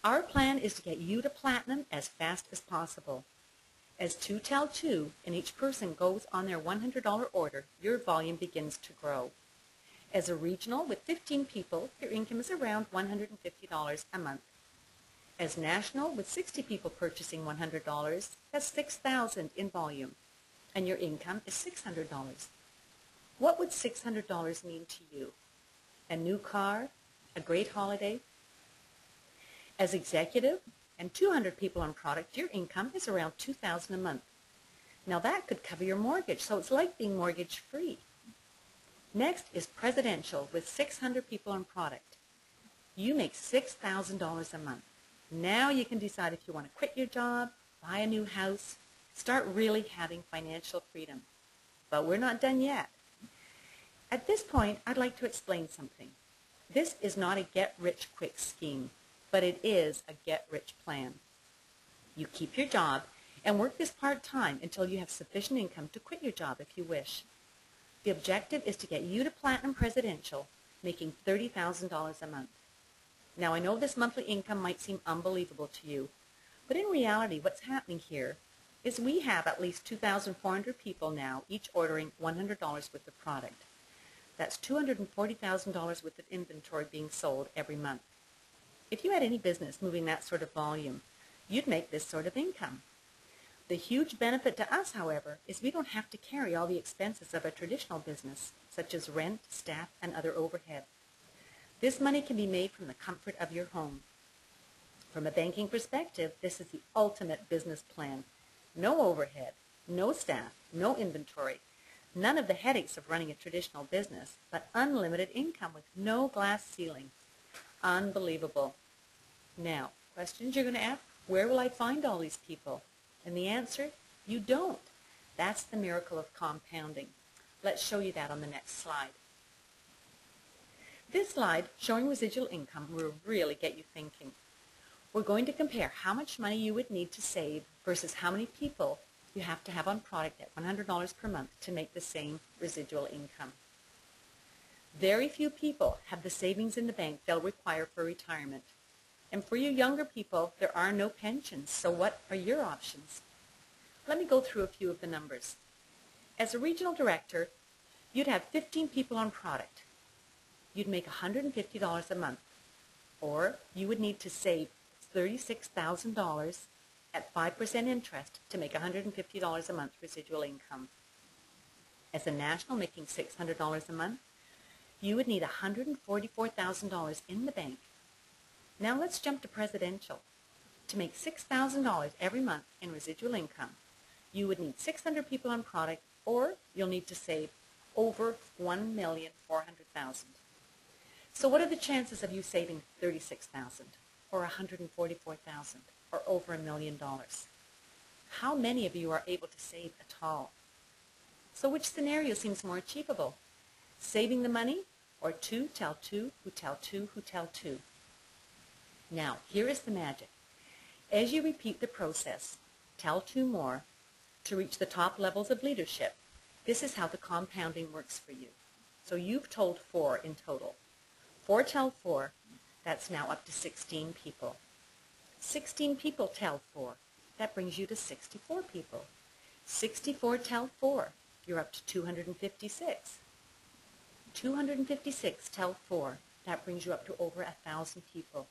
Our plan is to get you to platinum as fast as possible. As 2tell2 and each person goes on their $100 order, your volume begins to grow. As a regional with 15 people, your income is around $150 a month. As national with 60 people purchasing $100, that's $6,000 in volume, and your income is $600. What would $600 mean to you? A new car? A great holiday? As executive and 200 people on product, your income is around $2,000 a month. Now that could cover your mortgage, so it's like being mortgage free. Next is presidential with 600 people on product. You make $6,000 a month. Now you can decide if you want to quit your job, buy a new house, start really having financial freedom. But we're not done yet. At this point, I'd like to explain something. This is not a get-rich-quick scheme, but it is a get-rich plan. You keep your job and work this part-time until you have sufficient income to quit your job if you wish. The objective is to get you to platinum presidential, making $30,000 a month. Now, I know this monthly income might seem unbelievable to you, but in reality, what's happening here is we have at least 2,400 people now, each ordering $100 worth of product. That's $240,000 worth of inventory being sold every month. If you had any business moving that sort of volume, you'd make this sort of income. The huge benefit to us, however, is we don't have to carry all the expenses of a traditional business, such as rent, staff, and other overhead. This money can be made from the comfort of your home. From a banking perspective, this is the ultimate business plan. No overhead, no staff, no inventory, none of the headaches of running a traditional business, but unlimited income with no glass ceiling. Unbelievable. Now, questions you're going to ask, where will I find all these people? And the answer, you don't. That's the miracle of compounding. Let's show you that on the next slide. This slide, showing residual income, will really get you thinking. We're going to compare how much money you would need to save versus how many people you have to have on product at $100 per month to make the same residual income. Very few people have the savings in the bank they'll require for retirement. And for you younger people, there are no pensions, so what are your options? Let me go through a few of the numbers. As a regional director, you'd have 15 people on product. You'd make $150 a month, or you would need to save $36,000 at 5% interest to make $150 a month residual income. As a national making $600 a month, you would need $144,000 in the bank. Now let's jump to presidential. To make $6,000 every month in residual income, you would need 600 people on product, or you'll need to save over $1,400,000. So what are the chances of you saving $36,000 or $144,000 or over $1 million? How many of you are able to save at all? So which scenario seems more achievable? Saving the money or 2tell2 who tell 2 who tell 2? Now, here is the magic. As you repeat the process, tell 2 more to reach the top levels of leadership, this is how the compounding works for you. So you've told 4 in total. 4 tell 4, that's now up to 16 people. 16 people tell 4, that brings you to 64 people. 64 tell 4, you're up to 256. 256 tell 4, that brings you up to over 1,000 people.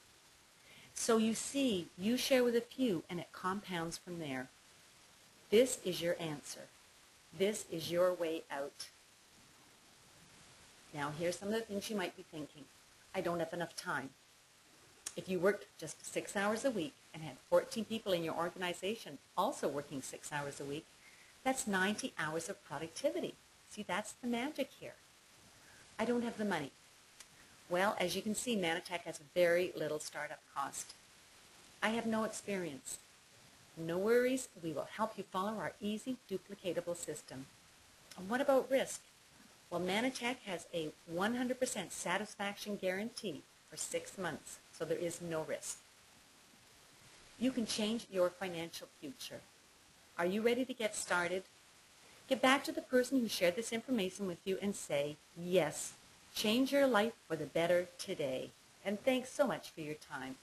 So you see, you share with a few and it compounds from there. This is your answer. This is your way out. Now here's some of the things you might be thinking. I don't have enough time. If you worked just 6 hours a week and had 14 people in your organization also working 6 hours a week, that's 90 hours of productivity. See, that's the magic here. I don't have the money. Well, as you can see, Manatech has very little startup cost. I have no experience. No worries, we will help you follow our easy, duplicatable system. And what about risk? Well, Manatech has a 100% satisfaction guarantee for 6 months, so there is no risk. You can change your financial future. Are you ready to get started? Get back to the person who shared this information with you and say, yes, change your life for the better today. And thanks so much for your time.